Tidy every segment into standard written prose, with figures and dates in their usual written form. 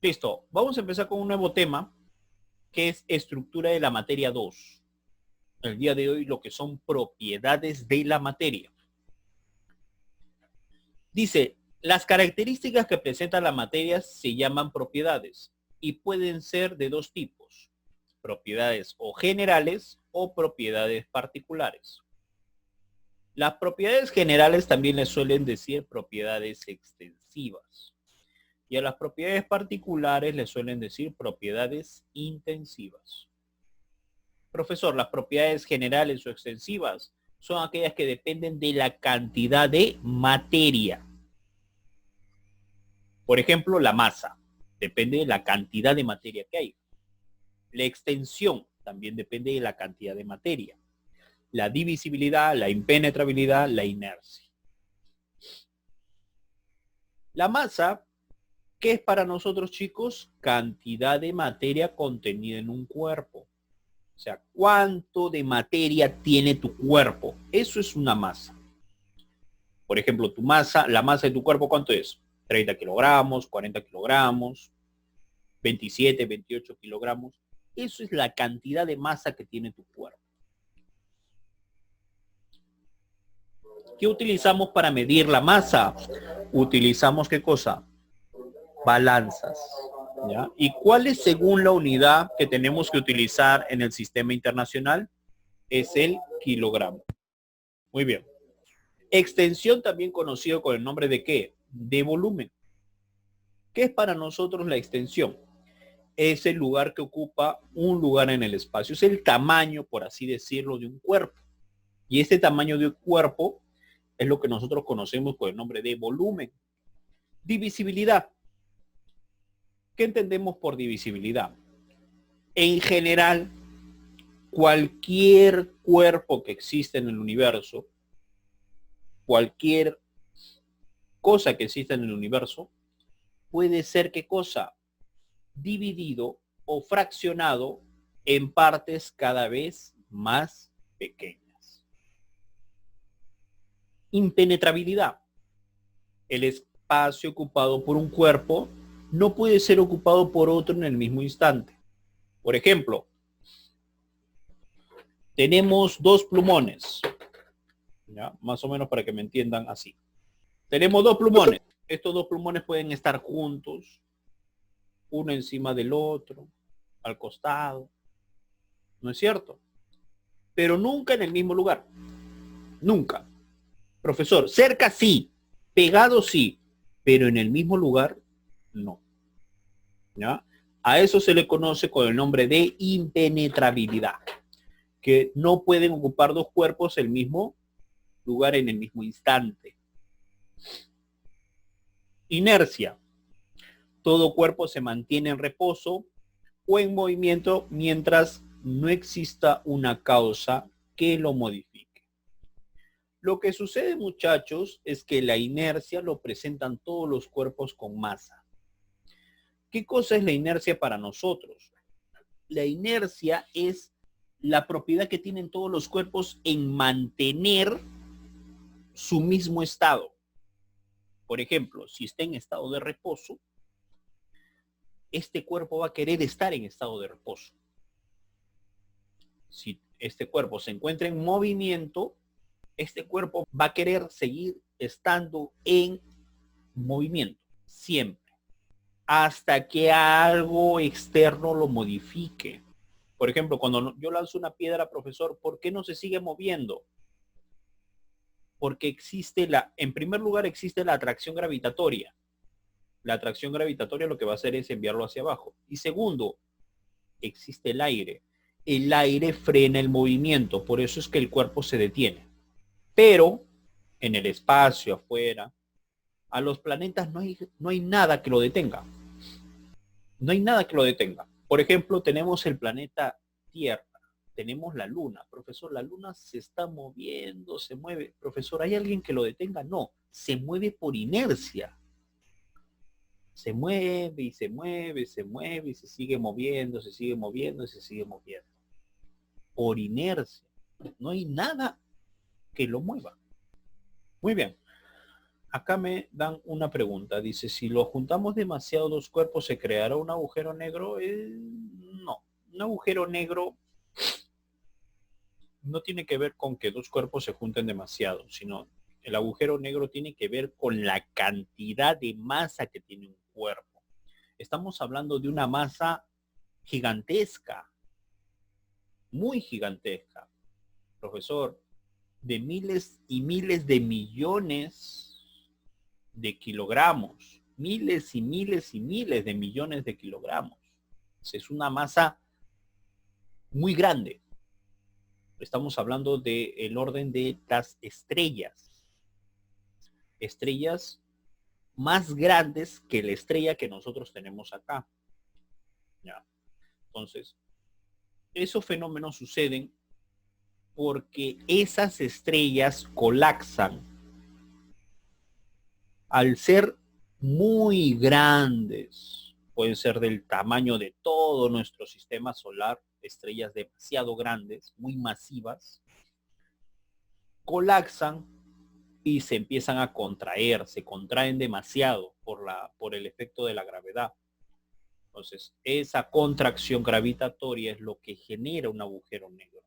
Listo, vamos a empezar con un nuevo tema que es estructura de la materia 2. El día de hoy lo que son propiedades de la materia. Dice, las características que presenta la materia se llaman propiedades y pueden ser de dos tipos, propiedades o generales o propiedades particulares. Las propiedades generales también les suelen decir propiedades extensivas y a las propiedades particulares les suelen decir propiedades intensivas. Profesor, las propiedades generales o extensivas son aquellas que dependen de la cantidad de materia. Por ejemplo, la masa depende de la cantidad de materia que hay. La extensión también depende de la cantidad de materia. La divisibilidad, la impenetrabilidad, la inercia. La masa, ¿qué es para nosotros, chicos? Cantidad de materia contenida en un cuerpo. O sea, ¿cuánto de materia tiene tu cuerpo? Eso es una masa. Por ejemplo, tu masa, la masa de tu cuerpo, ¿cuánto es? 30 kilogramos, 40 kilogramos, 27, 28 kilogramos. Eso es la cantidad de masa que tiene tu cuerpo. ¿Qué utilizamos para medir la masa? Utilizamos, ¿qué cosa? Balanzas. ¿Ya? ¿Y cuál es según la unidad que tenemos que utilizar en el sistema internacional? Es el kilogramo. Muy bien. Extensión también conocido con el nombre de ¿qué? De volumen. ¿Qué es para nosotros la extensión? Es el lugar que ocupa un lugar en el espacio. Es el tamaño, por así decirlo, de un cuerpo. Y este tamaño de un cuerpo es lo que nosotros conocemos con el nombre de volumen. Divisibilidad. ¿Qué entendemos por divisibilidad? En general, cualquier cuerpo que existe en el universo, cualquier cosa que exista en el universo, puede ser ¿qué cosa? Dividido o fraccionado en partes cada vez más pequeñas. Impenetrabilidad. El espacio ocupado por un cuerpo no puede ser ocupado por otro en el mismo instante. Por ejemplo, tenemos dos plumones, ¿ya? Más o menos para que me entiendan así. Tenemos dos plumones. Estos dos plumones pueden estar juntos, uno encima del otro, al costado. ¿No es cierto? Pero nunca en el mismo lugar. Nunca. Profesor, cerca sí, pegado sí, pero en el mismo lugar no. ¿Ya? A eso se le conoce con el nombre de impenetrabilidad, que no pueden ocupar dos cuerpos el mismo lugar en el mismo instante. Inercia. Todo cuerpo se mantiene en reposo o en movimiento mientras no exista una causa que lo modifique. Lo que sucede, muchachos, es que la inercia lo presentan todos los cuerpos con masa. ¿Qué cosa es la inercia para nosotros? La inercia es la propiedad que tienen todos los cuerpos en mantener su mismo estado. Por ejemplo, si está en estado de reposo, este cuerpo va a querer estar en estado de reposo. Si este cuerpo se encuentra en movimiento, este cuerpo va a querer seguir estando en movimiento, siempre, hasta que algo externo lo modifique. Por ejemplo, cuando yo lanzo una piedra, profesor, ¿por qué no se sigue moviendo? Porque en primer lugar, existe la atracción gravitatoria. La atracción gravitatoria lo que va a hacer es enviarlo hacia abajo. Y segundo, existe el aire. El aire frena el movimiento, por eso es que el cuerpo se detiene. Pero en el espacio, afuera, a los planetas no hay nada que lo detenga. No hay nada que lo detenga. Por ejemplo, tenemos el planeta Tierra, tenemos la Luna. Profesor, la Luna se está moviendo, se mueve. Profesor, ¿hay alguien que lo detenga? No, se mueve por inercia. Se mueve y se mueve, se mueve y se sigue moviendo, se sigue moviendo y se sigue moviendo. Por inercia. No hay nada que lo mueva. Muy bien. Acá me dan una pregunta. Dice, si lo juntamos demasiado dos cuerpos, ¿se creará un agujero negro? No. Un agujero negro no tiene que ver con que dos cuerpos se junten demasiado, sino el agujero negro tiene que ver con la cantidad de masa que tiene un cuerpo. Estamos hablando de una masa gigantesca, muy gigantesca, profesor, de miles y miles de millones de kilogramos, miles y miles y miles de millones de kilogramos. Es una masa muy grande. Estamos hablando del orden de las estrellas. Estrellas más grandes que la estrella que nosotros tenemos acá. ¿Ya? Entonces, esos fenómenos suceden porque esas estrellas colapsan. Al ser muy grandes, pueden ser del tamaño de todo nuestro sistema solar, estrellas demasiado grandes, muy masivas, colapsan y se empiezan a contraer, se contraen demasiado por el efecto de la gravedad. Entonces, esa contracción gravitatoria es lo que genera un agujero negro.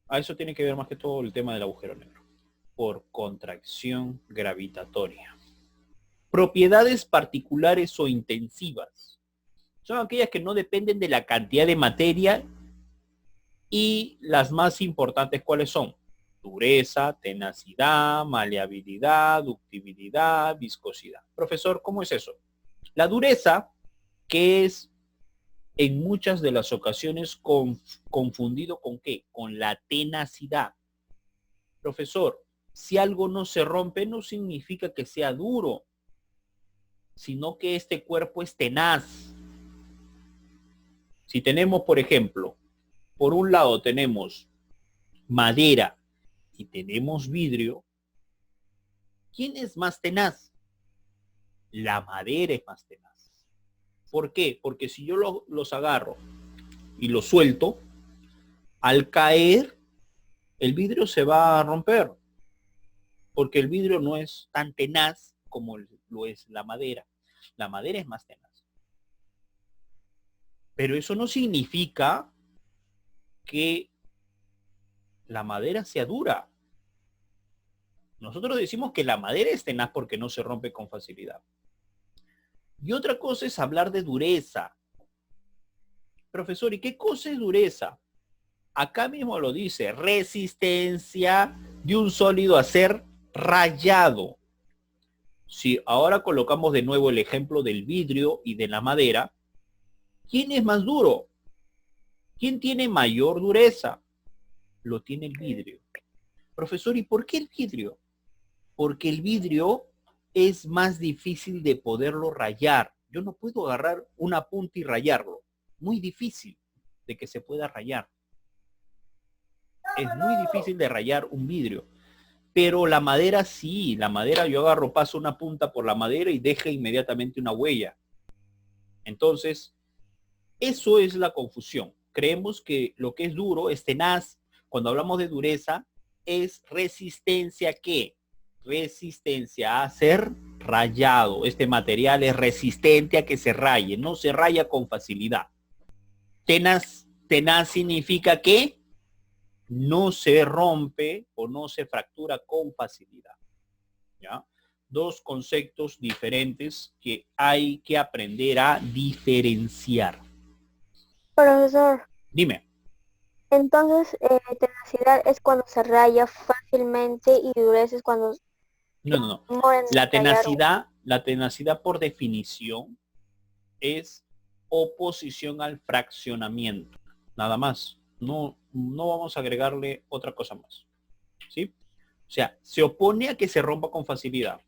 A eso tiene que ver más que todo el tema del agujero negro, por contracción gravitatoria. Propiedades particulares o intensivas son aquellas que no dependen de la cantidad de materia y las más importantes, ¿cuáles son? Dureza, tenacidad, maleabilidad, ductibilidad, viscosidad. Profesor, ¿cómo es eso? La dureza, que es en muchas de las ocasiones confundido con ¿qué? Con la tenacidad. Profesor, si algo no se rompe no significa que sea duro, sino que este cuerpo es tenaz. Si tenemos, por ejemplo, por un lado tenemos madera y tenemos vidrio, ¿quién es más tenaz? La madera es más tenaz. ¿Por qué? Porque si yo los agarro y los suelto, al caer, el vidrio se va a romper, porque el vidrio no es tan tenaz como lo es la madera. La madera es más tenaz. Pero eso no significa que la madera sea dura. Nosotros decimos que la madera es tenaz porque no se rompe con facilidad. Y otra cosa es hablar de dureza. Profesor, ¿y qué cosa es dureza? Acá mismo lo dice, resistencia de un sólido a ser rayado. Si ahora colocamos de nuevo el ejemplo del vidrio y de la madera, ¿quién es más duro? ¿Quién tiene mayor dureza? Lo tiene el vidrio. Profesor, ¿y por qué el vidrio? Porque el vidrio es más difícil de poderlo rayar. Yo no puedo agarrar una punta y rayarlo. Muy difícil de que se pueda rayar. Es muy difícil de rayar un vidrio. Pero la madera sí, la madera yo agarro, paso una punta por la madera y deja inmediatamente una huella. Entonces, eso es la confusión. Creemos que lo que es duro es tenaz. Cuando hablamos de dureza, es resistencia ¿qué? Resistencia a ser rayado. Este material es resistente a que se raye, no se raya con facilidad. Tenaz, tenaz significa que no se rompe o no se fractura con facilidad. ¿Ya? Dos conceptos diferentes que hay que aprender a diferenciar. Profesor, Dime. entonces tenacidad es cuando se raya fácilmente y dureza es cuando No, no, no. demoran en rayar. La tenacidad por definición es oposición al fraccionamiento. Nada más. No, no vamos a agregarle otra cosa más. ¿Sí? O sea, se opone a que se rompa con facilidad.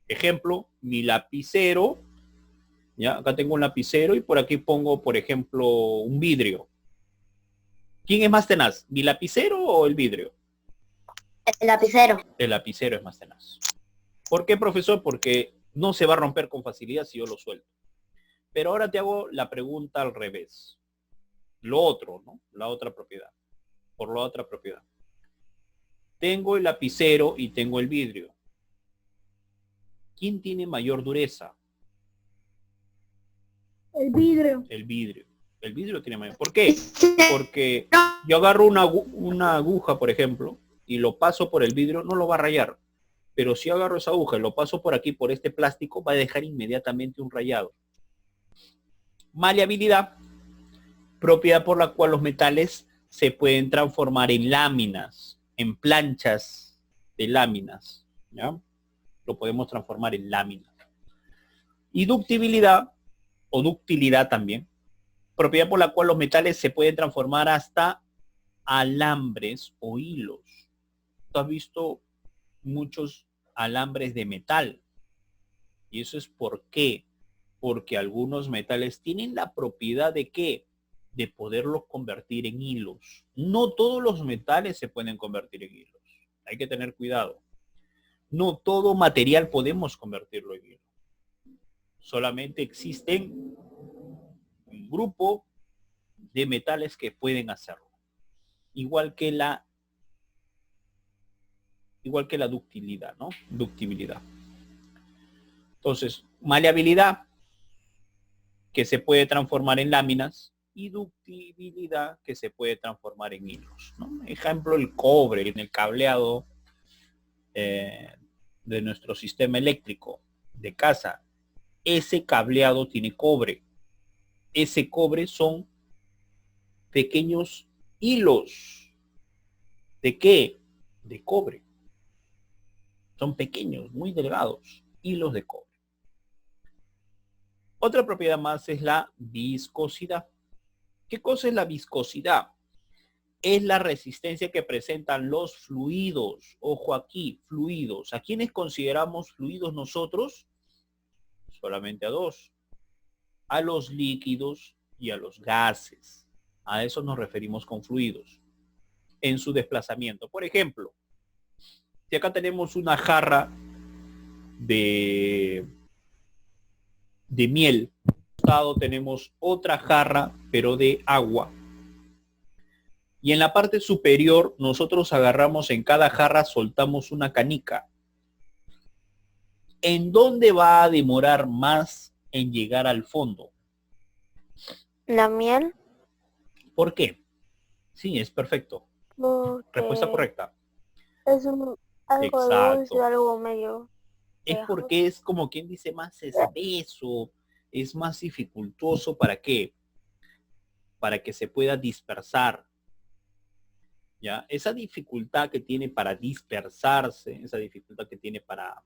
Ejemplo, mi lapicero, ya, acá tengo un lapicero y por aquí pongo, por ejemplo, un vidrio. ¿Quién es más tenaz? ¿Mi lapicero o el vidrio? El lapicero. El lapicero es más tenaz. ¿Por qué, profesor? Porque no se va a romper con facilidad si yo lo suelto. Pero ahora te hago la pregunta al revés. Lo otro, ¿no? La otra propiedad. Por la otra propiedad. Tengo el lapicero y tengo el vidrio. ¿Quién tiene mayor dureza? El vidrio. El vidrio. El vidrio tiene mayor. ¿Por qué? Porque yo agarro una aguja, por ejemplo, y lo paso por el vidrio, no lo va a rayar. Pero si agarro esa aguja y lo paso por aquí, por este plástico, va a dejar inmediatamente un rayado. Maleabilidad, propiedad por la cual los metales se pueden transformar en láminas, en planchas de láminas, ¿ya? Lo podemos transformar en láminas. Y ductibilidad, o ductilidad también, propiedad por la cual los metales se pueden transformar hasta alambres o hilos. Tú has visto muchos alambres de metal. ¿Y eso es por qué? Porque algunos metales tienen la propiedad de ¿qué? De poderlos convertir en hilos. No todos los metales se pueden convertir en hilos. Hay que tener cuidado. No todo material podemos convertirlo en hilo. Solamente existen un grupo de metales que pueden hacerlo. Igual que la ductilidad, ¿no? Ductibilidad. Entonces, maleabilidad, que se puede transformar en láminas, y ductibilidad, que se puede transformar en hilos, ¿no? Ejemplo, el cobre en el cableado de nuestro sistema eléctrico de casa. Ese cableado tiene cobre. Ese cobre son pequeños hilos. ¿De qué? De cobre. Son pequeños, muy delgados, hilos de cobre. Otra propiedad más es la viscosidad. ¿Qué cosa es la viscosidad? Es la resistencia que presentan los fluidos. Ojo aquí, fluidos. ¿A quiénes consideramos fluidos nosotros? Solamente a dos. A los líquidos y a los gases. A eso nos referimos con fluidos. En su desplazamiento. Por ejemplo, si acá tenemos una jarra de miel, tenemos otra jarra, pero de agua. Y en la parte superior, nosotros agarramos en cada jarra, soltamos una canica. ¿En dónde va a demorar más en llegar al fondo? La miel. ¿Por qué? Sí, es perfecto. Respuesta correcta. Es algo dulce, algo medio. Es porque es como quien dice más espeso, es más dificultoso. ¿Para qué? Para que se pueda dispersar. ¿Ya? Esa dificultad que tiene para dispersarse, esa dificultad que tiene para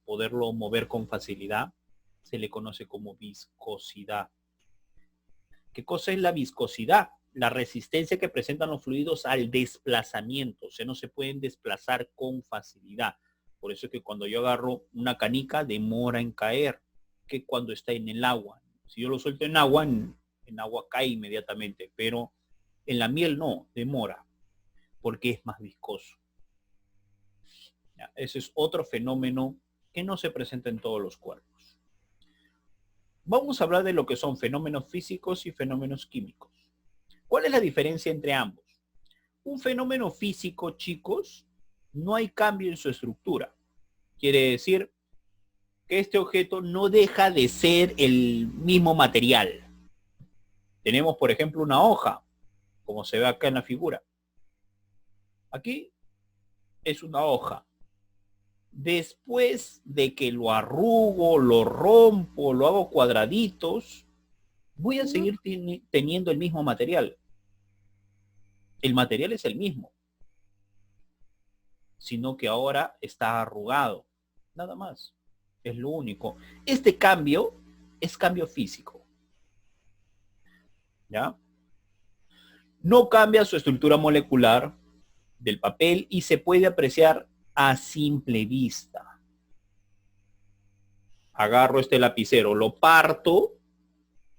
poderlo mover con facilidad, se le conoce como viscosidad. ¿Qué cosa es la viscosidad? La resistencia que presentan los fluidos al desplazamiento. O sea, no se pueden desplazar con facilidad. Por eso es que cuando yo agarro una canica, demora en caer que cuando está en el agua. Si yo lo suelto en agua cae inmediatamente, pero en la miel no, demora, porque es más viscoso. Ya, ese es otro fenómeno que no se presenta en todos los cuerpos. Vamos a hablar de lo que son fenómenos físicos y fenómenos químicos. ¿Cuál es la diferencia entre ambos? Un fenómeno físico, chicos, no hay cambio en su estructura. Quiere decir que este objeto no deja de ser el mismo material. Tenemos, por ejemplo, una hoja, como se ve acá en la figura. Aquí es una hoja. Después de que lo arrugo, lo rompo, lo hago cuadraditos, voy a seguir teniendo el mismo material. El material es el mismo, sino que ahora está arrugado. Nada más. Es lo único. Este cambio es cambio físico. ¿Ya? No cambia su estructura molecular del papel y se puede apreciar a simple vista. Agarro este lapicero, lo parto.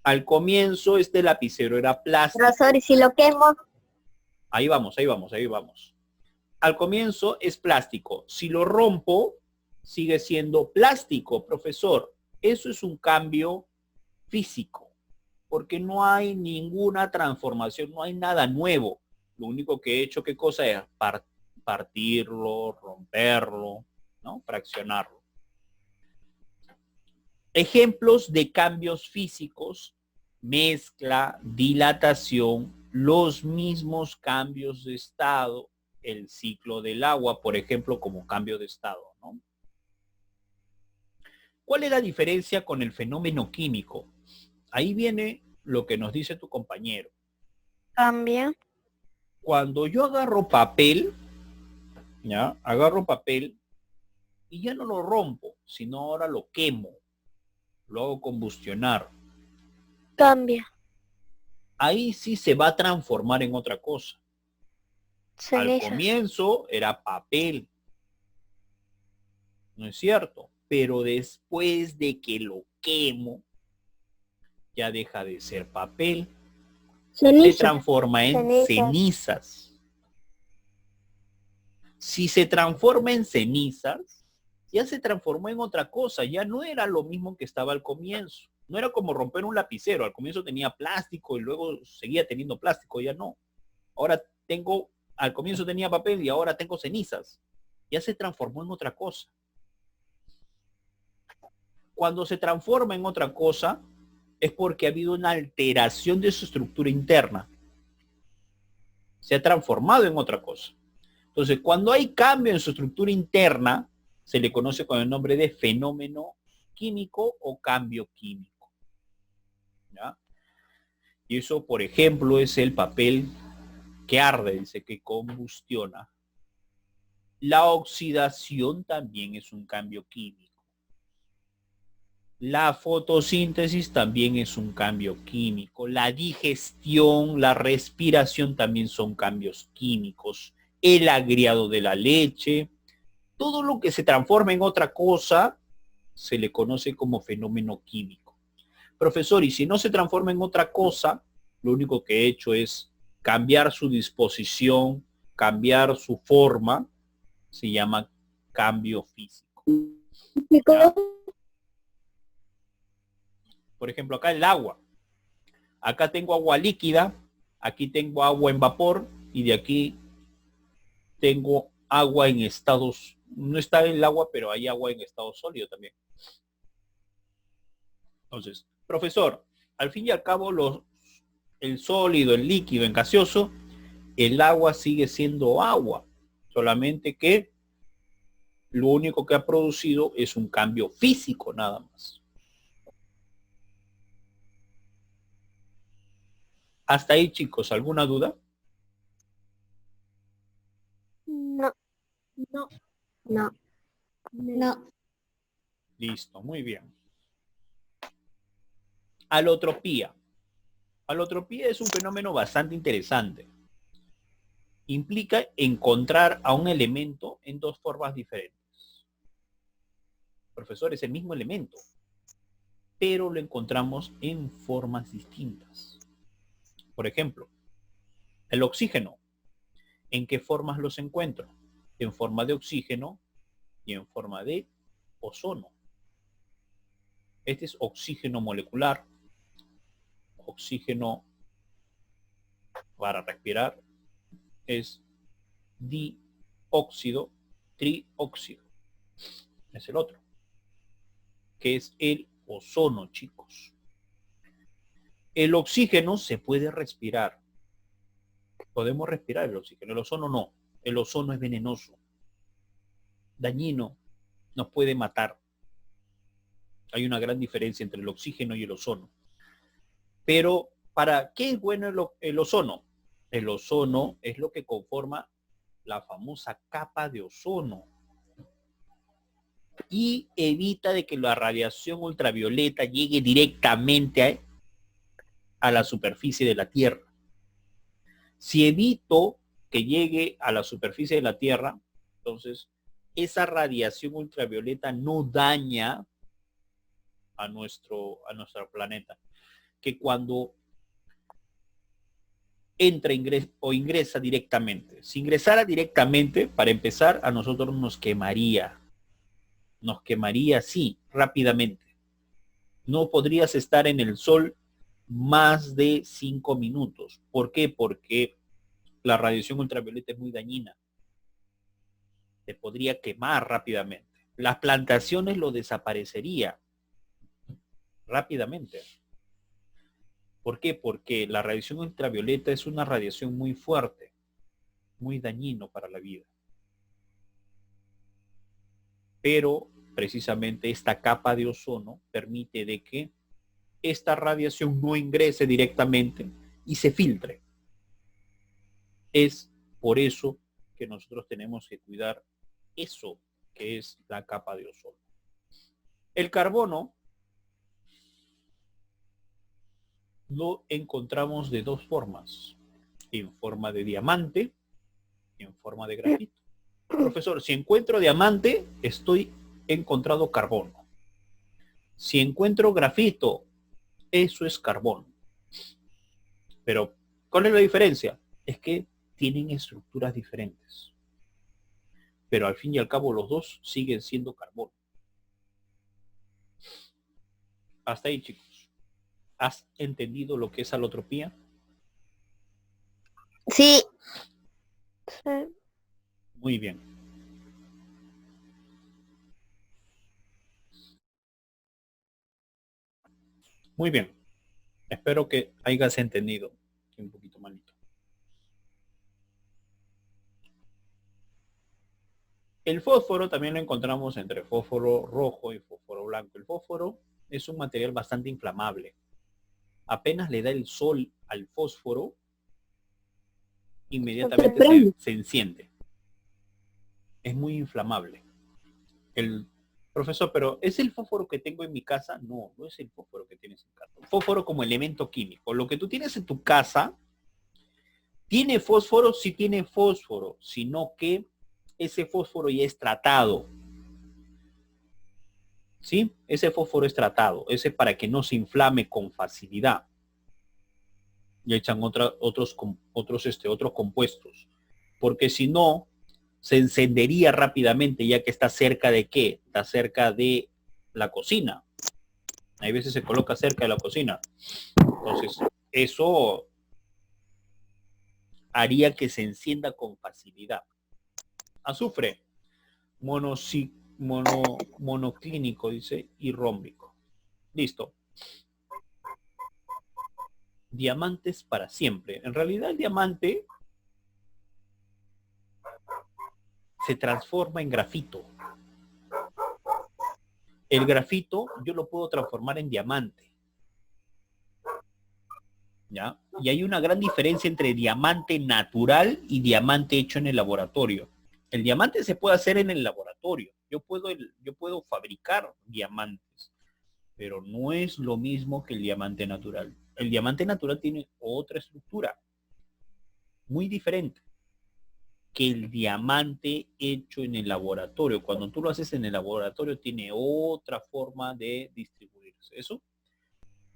Al comienzo este lapicero era plástico. Profesor, ¿y si lo quemo? Ahí vamos. Al comienzo es plástico. Si lo rompo, sigue siendo plástico, profesor. Eso es un cambio físico, porque no hay ninguna transformación, no hay nada nuevo. Lo único que he hecho, ¿qué cosa es? Partirlo, romperlo, ¿no? Fraccionarlo. Ejemplos de cambios físicos: mezcla, dilatación, los mismos cambios de estado, el ciclo del agua, por ejemplo, como cambio de estado, ¿no? ¿Cuál es la diferencia con el fenómeno químico? Ahí viene lo que nos dice tu compañero. Cambia. Cuando yo agarro papel, ¿ya? Agarro papel y ya no lo rompo, sino ahora lo quemo, lo hago combustionar. Cambia. Ahí sí se va a transformar en otra cosa. Al Ceniza. comienzo era papel, ¿no es cierto? Pero después de que lo quemo, ya deja de ser papel, se transforma en cenizas. Si se transforma en cenizas, ya se transformó en otra cosa, ya no era lo mismo que estaba al comienzo. No era como romper un lapicero, al comienzo tenía plástico y luego seguía teniendo plástico, ya no. Ahora al comienzo tenía papel y ahora tengo cenizas. Ya se transformó en otra cosa. Cuando se transforma en otra cosa, es porque ha habido una alteración de su estructura interna. Se ha transformado en otra cosa. Entonces, cuando hay cambio en su estructura interna, se le conoce con el nombre de fenómeno químico o cambio químico. ¿Ya? Y eso, por ejemplo, es el papel que arde, dice, que combustiona. La oxidación también es un cambio químico. La fotosíntesis también es un cambio químico. La digestión, la respiración también son cambios químicos. El agriado de la leche, todo lo que se transforma en otra cosa se le conoce como fenómeno químico. Profesor, y si no se transforma en otra cosa, lo único que he hecho es cambiar su disposición, cambiar su forma, se llama cambio físico. ¿Ya? Por ejemplo, acá el agua. Acá tengo agua líquida, aquí tengo agua en vapor y de aquí tengo agua en estados, no está el agua, pero hay agua en estado sólido también. Entonces, profesor, al fin y al cabo, el sólido, el líquido, el gaseoso, el agua sigue siendo agua, solamente que lo único que ha producido es un cambio físico nada más. Hasta ahí, chicos, ¿alguna duda? No. No. No. No. Listo, muy bien. Alotropía. Alotropía es un fenómeno bastante interesante. Implica encontrar a un elemento en dos formas diferentes. Profesor, es el mismo elemento, pero lo encontramos en formas distintas. Por ejemplo, el oxígeno. ¿En qué formas los encuentro? En forma de oxígeno y en forma de ozono. Este es oxígeno molecular, oxígeno para respirar, es dióxido, trióxido. Es el otro, que es el ozono, chicos. El oxígeno se puede respirar. Podemos respirar el oxígeno. El ozono no. El ozono es venenoso, dañino, nos puede matar. Hay una gran diferencia entre el oxígeno y el ozono. Pero, ¿para qué es bueno el ozono? El ozono es lo que conforma la famosa capa de ozono y evita de que la radiación ultravioleta llegue directamente a la superficie de la Tierra. Si evito que llegue a la superficie de la Tierra, entonces esa radiación ultravioleta no daña a nuestro planeta. Que cuando entra o ingresa directamente. Si ingresara directamente, para empezar, a nosotros nos quemaría. Nos quemaría, sí, rápidamente. No podrías estar en el sol más de 5 minutos. ¿Por qué? Porque la radiación ultravioleta es muy dañina. Te podría quemar rápidamente. Las plantaciones lo desaparecería. rápidamente. ¿Por qué? Porque la radiación ultravioleta es una radiación muy fuerte, muy dañino para la vida. Pero precisamente esta capa de ozono permite de que esta radiación no ingrese directamente y se filtre. Es por eso que nosotros tenemos que cuidar eso que es la capa de ozono. El carbono lo encontramos de dos formas, en forma de diamante y en forma de grafito. Profesor, si encuentro diamante, estoy encontrado carbono. Si encuentro grafito, eso es carbono. Pero, ¿cuál es la diferencia? Es que tienen estructuras diferentes. Pero al fin y al cabo los dos siguen siendo carbono. Hasta ahí, chicos. ¿Has entendido lo que es alotropía? Sí. Muy bien. Muy bien. Espero que hayas entendido. Un poquito malito. El fósforo también lo encontramos entre fósforo rojo y fósforo blanco. El fósforo es un material bastante inflamable. Apenas le da el sol al fósforo, inmediatamente se enciende. Es muy inflamable. El profesor, pero ¿es el fósforo que tengo en mi casa? No, no es el fósforo que tienes en casa. El fósforo como elemento químico. Lo que tú tienes en tu casa, ¿tiene fósforo? Sí tiene fósforo, sino que ese fósforo ya es tratado. ¿Sí? Ese fósforo es tratado. Ese para que no se inflame con facilidad. Y echan otros compuestos. Porque si no, se encendería rápidamente, ya que está cerca de ¿qué? Está cerca de la cocina. Hay veces se coloca cerca de la cocina. Entonces, eso haría que se encienda con facilidad. Azufre, monoclínico, dice, y rómbico. Listo. Diamantes para siempre. En realidad el diamante se transforma en grafito. El grafito yo lo puedo transformar en diamante. ¿Ya? Y hay una gran diferencia entre diamante natural y diamante hecho en el laboratorio. El diamante se puede hacer en el laboratorio. Yo puedo fabricar diamantes, pero no es lo mismo que el diamante natural. El diamante natural tiene otra estructura, muy diferente que el diamante hecho en el laboratorio. Cuando tú lo haces en el laboratorio tiene otra forma de distribuirse. Eso.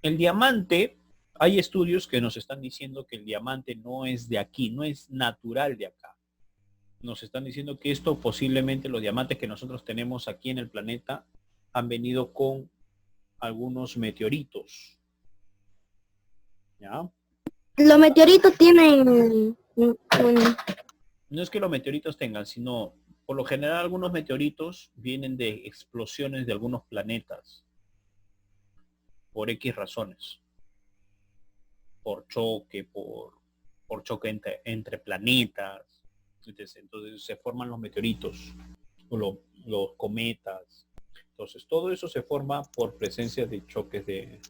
El diamante, hay estudios que nos están diciendo que el diamante no es de aquí, no es natural de acá. Nos están diciendo que esto posiblemente los diamantes que nosotros tenemos aquí en el planeta han venido con algunos meteoritos. ¿Ya? Los meteoritos tienen No es que los meteoritos tengan, sino por lo general algunos meteoritos vienen de explosiones de algunos planetas por X razones. Por choque, por choque entre planetas. Entonces se forman los meteoritos, los cometas. Entonces todo eso se forma por presencia de choques de...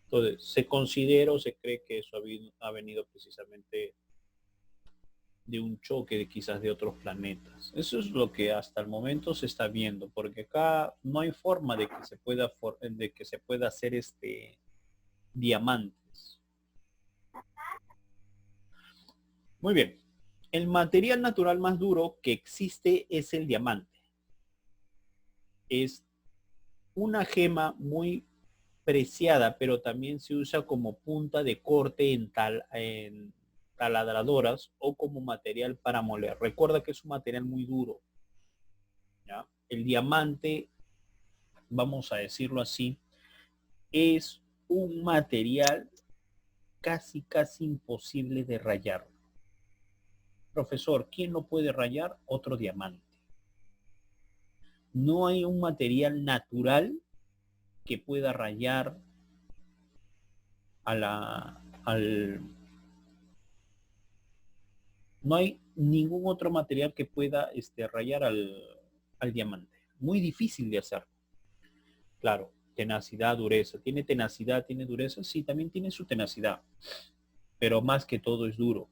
Entonces se considera o se cree que eso ha venido precisamente de un choque de quizás de otros planetas. Eso es lo que hasta el momento se está viendo, porque acá no hay forma de que se pueda hacer diamantes. Muy bien. El material natural más duro que existe es el diamante. Es una gema muy preciada, pero también se usa como punta de corte en taladradoras o como material para moler. Recuerda que es un material muy duro. ¿Ya? El diamante, vamos a decirlo así, es un material casi imposible de rayar. Profesor, ¿quién lo puede rayar? Otro diamante. No hay un material natural que pueda rayar no hay ningún otro material que pueda rayar al diamante. Muy difícil de hacer. Claro, tenacidad, dureza. ¿Tiene tenacidad, tiene dureza? Sí, también tiene su tenacidad. Pero más que todo es duro.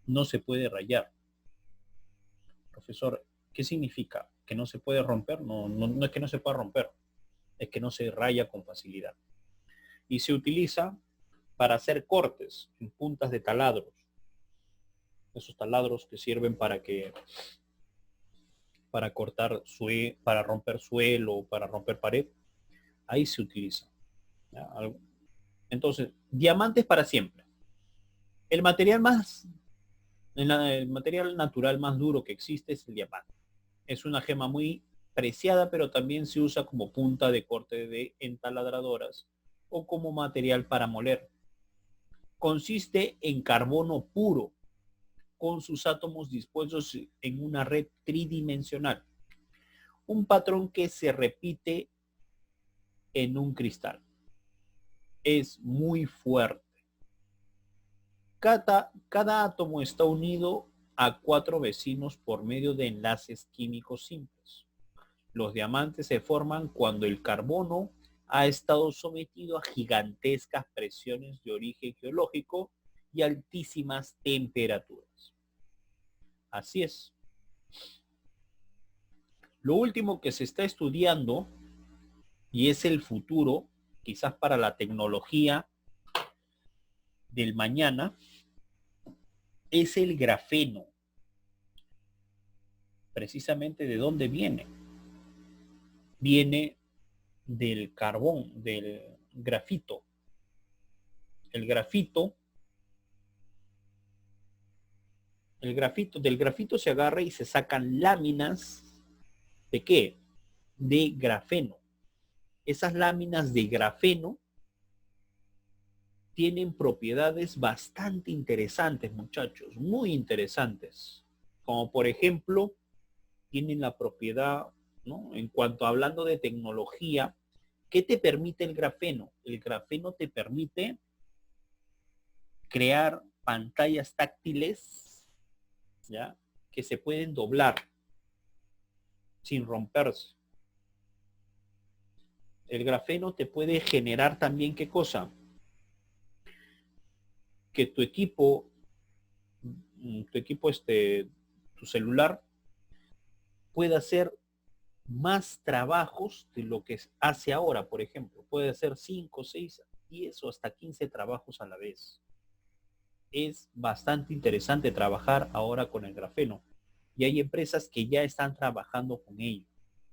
No se puede rayar. Profesor, ¿qué significa? ¿Que no se puede romper? No es que no se pueda romper. Es que no se raya con facilidad. Y se utiliza para hacer cortes en puntas de taladros. Esos taladros que sirven para cortar para romper suelo, para romper pared, ahí se utiliza. ¿Ya? Entonces, diamantes para siempre. El material el material natural más duro que existe es el diamante. Es una gema muy preciada, pero también se usa como punta de corte de entaladradoras o como material para moler. Consiste en carbono puro, con sus átomos dispuestos en una red tridimensional. Un patrón que se repite en un cristal. Es muy fuerte. Cada átomo está unido a 4 vecinos por medio de enlaces químicos simples. Los diamantes se forman cuando el carbono ha estado sometido a gigantescas presiones de origen geológico y altísimas temperaturas. Así es. Lo último que se está estudiando, y es el futuro, quizás para la tecnología del mañana, es el grafeno. Precisamente, ¿de dónde viene? Viene del carbón, del grafito. Del grafito se agarra y se sacan láminas. ¿De qué? De grafeno. Esas láminas de grafeno tienen propiedades bastante interesantes, muchachos, muy interesantes. Como por ejemplo, tienen la propiedad, ¿no? En cuanto hablando de tecnología, ¿qué te permite el grafeno? El grafeno te permite crear pantallas táctiles, ¿ya? Que se pueden doblar sin romperse. El grafeno te puede generar también, ¿qué cosa? Que tu equipo, tu celular, pueda hacer más trabajos de lo que hace ahora, por ejemplo. Puede hacer 5, 6, 10 o hasta 15 trabajos a la vez. Es bastante interesante trabajar ahora con el grafeno. Y hay empresas que ya están trabajando con ello.